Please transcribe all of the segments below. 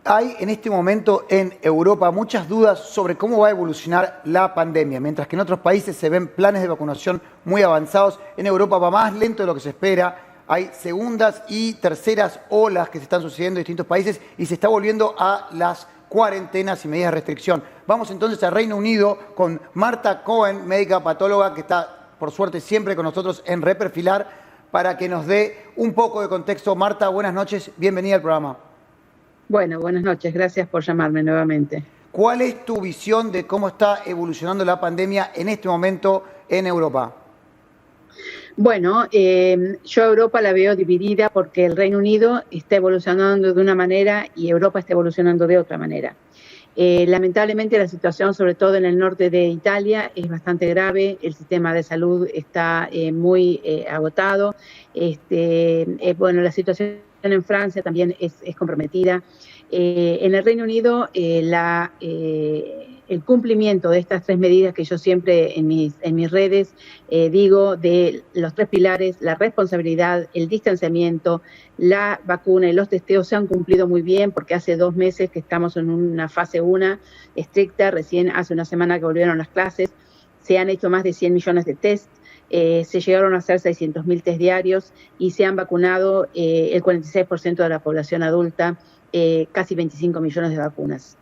Hay en este momento en Europa muchas dudas sobre cómo va a evolucionar la pandemia. Mientras que en otros países se ven planes de vacunación muy avanzados, en Europa va más lento de lo que se espera. Hay segundas y terceras olas que se están sucediendo en distintos países y se está volviendo a las cuarentenas y medidas de restricción. Vamos entonces al Reino Unido con Marta Cohen, médica patóloga, que está, por suerte, siempre con nosotros en Reperfilar, para que nos dé un poco de contexto. Marta, buenas noches, bienvenida al programa. Bueno, buenas noches, gracias por llamarme nuevamente. ¿Cuál es tu visión de cómo está evolucionando la pandemia en este momento en Europa? Bueno, yo a Europa la veo dividida porque el Reino Unido está evolucionando de una manera y Europa está evolucionando de otra manera. Lamentablemente la situación, sobre todo en el norte de Italia, es bastante grave. El sistema de salud está muy agotado. Bueno, la situación en Francia también es comprometida. En el Reino Unido, el cumplimiento de estas tres medidas que yo siempre en mis redes digo, de los tres pilares, la responsabilidad, el distanciamiento, la vacuna y los testeos se han cumplido muy bien, porque hace 2 meses que estamos en una fase 1 estricta. Recién hace una semana que volvieron las clases, se han hecho más de 100 millones de test. Se llegaron a hacer 600.000 test diarios y se han vacunado el 46% de la población adulta. Casi 25 millones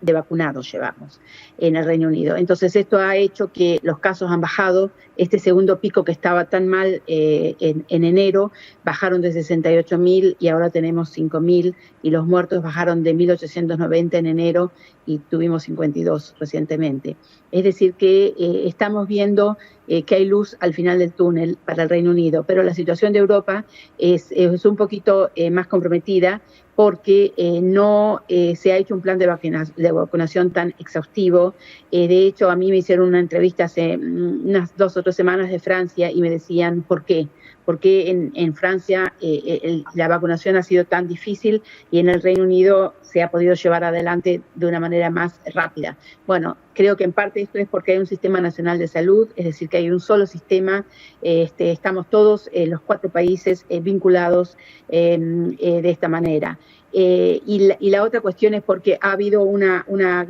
de vacunados llevamos en el Reino Unido. Entonces esto ha hecho que los casos han bajado. Este segundo pico que estaba tan mal en enero, bajaron de 68.000 y ahora tenemos 5.000, y los muertos bajaron de 1.890 en enero y tuvimos 52 recientemente. Es decir que estamos viendo que hay luz al final del túnel para el Reino Unido, pero la situación de Europa es un poquito más comprometida, porque no se ha hecho un plan de vacunación tan exhaustivo. De hecho, a mí me hicieron una entrevista hace unas 2 o 3 semanas de Francia y me decían ¿por qué? ¿Por qué en Francia la vacunación ha sido tan difícil y en el Reino Unido se ha podido llevar adelante de una manera más rápida? Bueno, creo que en parte esto es porque hay un sistema nacional de salud, es decir, que hay un solo sistema. Estamos todos, los 4 países, vinculados de esta manera. Y la otra cuestión es porque ha habido una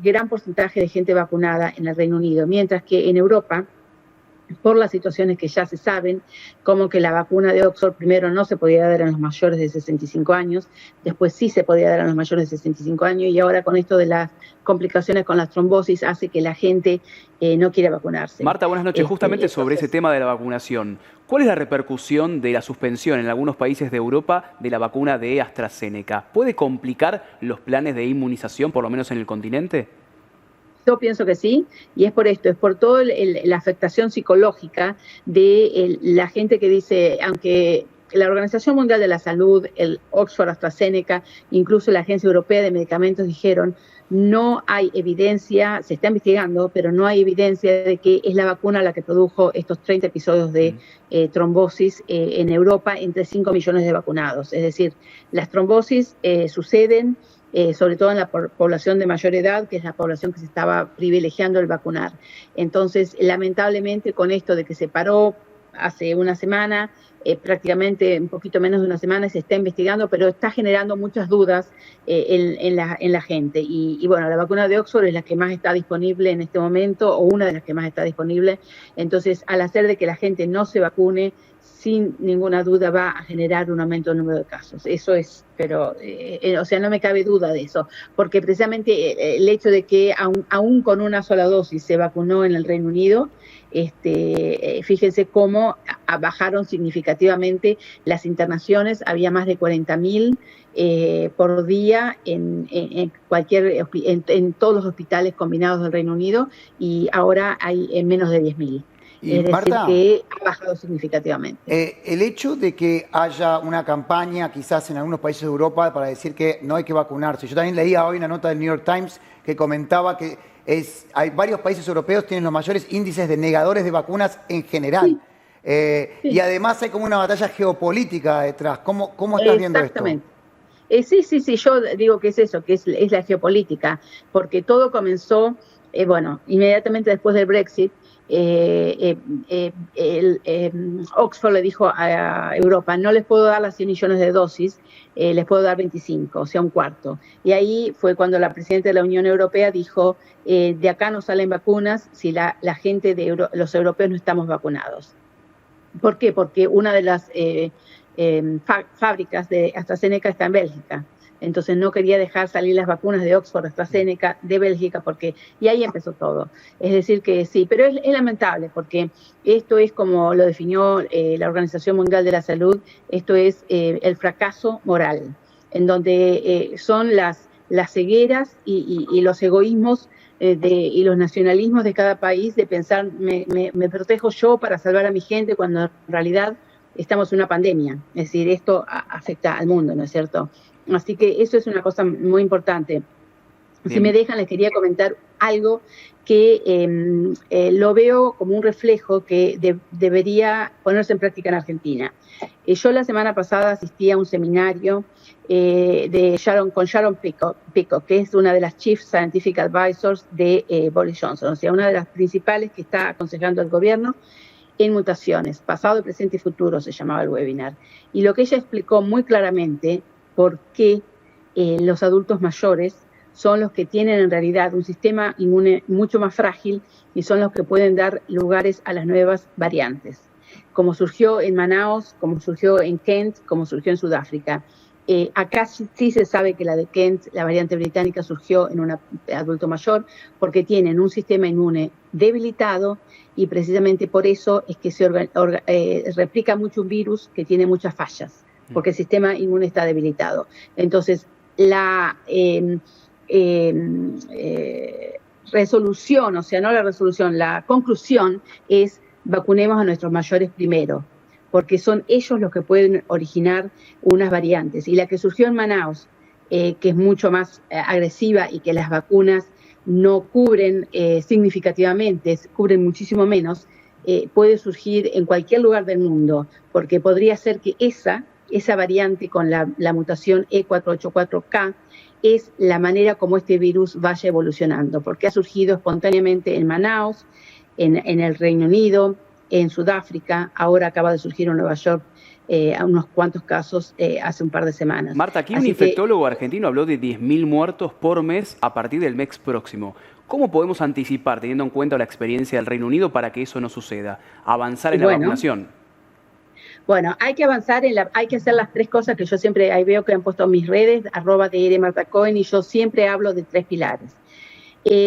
gran porcentaje de gente vacunada en el Reino Unido, mientras que en Europa, por las situaciones que ya se saben, como que la vacuna de Oxford primero no se podía dar en los mayores de 65 años, después sí se podía dar en los mayores de 65 años, y ahora con esto de las complicaciones con las trombosis hace que la gente no quiera vacunarse. Marta, buenas noches. Justamente sobre ese tema de la vacunación, ¿cuál es la repercusión de la suspensión en algunos países de Europa de la vacuna de AstraZeneca? ¿Puede complicar los planes de inmunización, por lo menos en el continente? Yo pienso que sí, y es por esto, es por toda la afectación psicológica de la gente que dice, aunque la Organización Mundial de la Salud, el Oxford AstraZeneca, incluso la Agencia Europea de Medicamentos dijeron, no hay evidencia, se está investigando, pero no hay evidencia de que es la vacuna la que produjo estos 30 episodios de trombosis en Europa entre 5 millones de vacunados. Es decir, las trombosis suceden sobre todo en la población de mayor edad, que es la población que se estaba privilegiando el vacunar. Entonces, lamentablemente, con esto de que se paró hace una semana, prácticamente un poquito menos de una semana, se está investigando, pero está generando muchas dudas en la gente. Y bueno, la vacuna de Oxford es la que más está disponible en este momento, o una de las que más está disponible. Entonces, al hacer de que la gente no se vacune, sin ninguna duda va a generar un aumento del número de casos. Eso es, pero, o sea, no me cabe duda de eso, porque precisamente el hecho de que aún con una sola dosis se vacunó en el Reino Unido, fíjense cómo bajaron significativamente las internaciones. Había más de 40.000 por día en todos los hospitales combinados del Reino Unido, y ahora hay menos de 10.000. Y es Marta, decir, que ha bajado significativamente. El hecho de que haya una campaña quizás en algunos países de Europa para decir que no hay que vacunarse. Yo también leía hoy una nota del New York Times que comentaba que hay varios países europeos que tienen los mayores índices de negadores de vacunas en general. Sí. Y además hay como una batalla geopolítica detrás. ¿Cómo estás viendo esto? Sí, yo digo que es eso, que es la geopolítica, porque todo comenzó, inmediatamente después del Brexit. Oxford le dijo a Europa, no les puedo dar las 100 millones de dosis, les puedo dar 25, o sea, un cuarto. Y ahí fue cuando la presidenta de la Unión Europea dijo, de acá no salen vacunas si la gente los europeos no estamos vacunados. ¿Por qué? Porque una de las fábricas de AstraZeneca está en Bélgica. Entonces no quería dejar salir las vacunas de Oxford, AstraZeneca, de Bélgica, y ahí empezó todo. Es decir que sí, pero es lamentable porque esto es como lo definió la Organización Mundial de la Salud, esto es el fracaso moral, en donde son las cegueras y los egoísmos y los nacionalismos de cada país de pensar me protejo yo para salvar a mi gente cuando en realidad estamos en una pandemia. Es decir, esto afecta al mundo, ¿no es cierto? Así que eso es una cosa muy importante. Bien. Si me dejan, les quería comentar algo que lo veo como un reflejo que debería ponerse en práctica en Argentina. Yo la semana pasada asistí a un seminario con Sharon Peacock, que es una de las Chief Scientific Advisors de Boris Johnson, o sea, una de las principales que está aconsejando al gobierno en mutaciones, pasado, presente y futuro se llamaba el webinar. Y lo que ella explicó muy claramente por qué los adultos mayores son los que tienen en realidad un sistema inmune mucho más frágil y son los que pueden dar lugares a las nuevas variantes, como surgió en Manaos, como surgió en Kent, como surgió en Sudáfrica. Acá sí se sabe que la de Kent, la variante británica, surgió en un adulto mayor porque tienen un sistema inmune debilitado y precisamente por eso es que se replica mucho un virus que tiene muchas fallas, porque el sistema inmune está debilitado. Entonces, la resolución, o sea, no la resolución, la conclusión es vacunemos a nuestros mayores primero, porque son ellos los que pueden originar unas variantes. Y la que surgió en Manaos, que es mucho más agresiva y que las vacunas no cubren significativamente, cubren muchísimo menos, puede surgir en cualquier lugar del mundo, porque podría ser que esa variante con la mutación E484K es la manera como este virus vaya evolucionando, porque ha surgido espontáneamente en Manaos, en el Reino Unido, en Sudáfrica, ahora acaba de surgir en Nueva York a unos cuantos casos hace un par de semanas. Marta, aquí un infectólogo argentino habló de 10.000 muertos por mes a partir del mes próximo. ¿Cómo podemos anticipar, teniendo en cuenta la experiencia del Reino Unido, para que eso no suceda? Avanzar en la vacunación. Bueno, hay que avanzar, hay que hacer las tres cosas que yo siempre ahí veo que han puesto en mis redes, @drmartacohen, y yo siempre hablo de 3 pilares.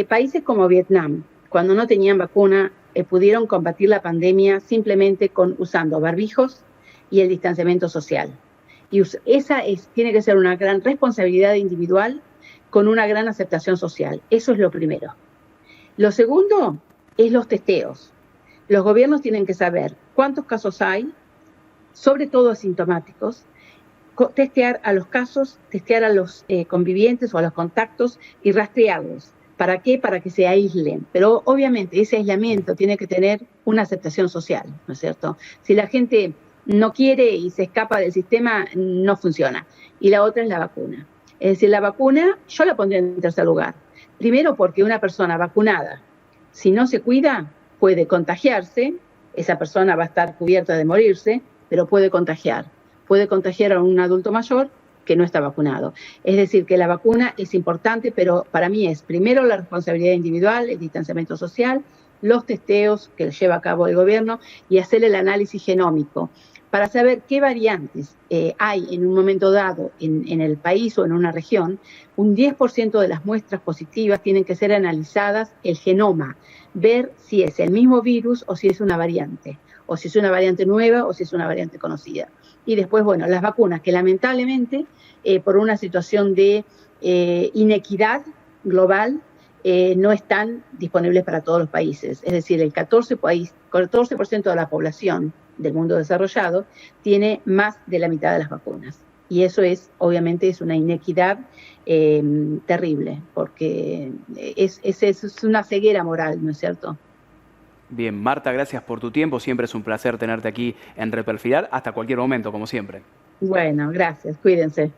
Países como Vietnam, cuando no tenían vacuna, pudieron combatir la pandemia simplemente usando barbijos y el distanciamiento social. Y esa tiene que ser una gran responsabilidad individual con una gran aceptación social. Eso es lo primero. Lo segundo es los testeos. Los gobiernos tienen que saber cuántos casos hay, sobre todo asintomáticos, testear a los casos, testear a los convivientes o a los contactos y rastrearlos. ¿Para qué? Para que se aíslen. Pero obviamente ese aislamiento tiene que tener una aceptación social, ¿no es cierto? Si la gente no quiere y se escapa del sistema, no funciona. Y la otra es la vacuna. Es decir, la vacuna yo la pondría en tercer lugar. Primero porque una persona vacunada, si no se cuida, puede contagiarse, esa persona va a estar cubierta de morirse, pero puede contagiar a un adulto mayor que no está vacunado. Es decir, que la vacuna es importante, pero para mí es primero la responsabilidad individual, el distanciamiento social, los testeos que lleva a cabo el gobierno y hacer el análisis genómico para saber qué variantes hay en un momento dado en el país o en una región. Un 10% de las muestras positivas tienen que ser analizadas el genoma, ver si es el mismo virus o si es una variante, o si es una variante nueva o si es una variante conocida. Y después, bueno, las vacunas que lamentablemente por una situación de inequidad global no están disponibles para todos los países. Es decir, el 14% de la población del mundo desarrollado tiene más de la mitad de las vacunas. Y eso obviamente es una inequidad terrible, porque es una ceguera moral, ¿no es cierto? Bien, Marta, gracias por tu tiempo. Siempre es un placer tenerte aquí en Reperfilar. Hasta cualquier momento, como siempre. Bueno, gracias. Cuídense.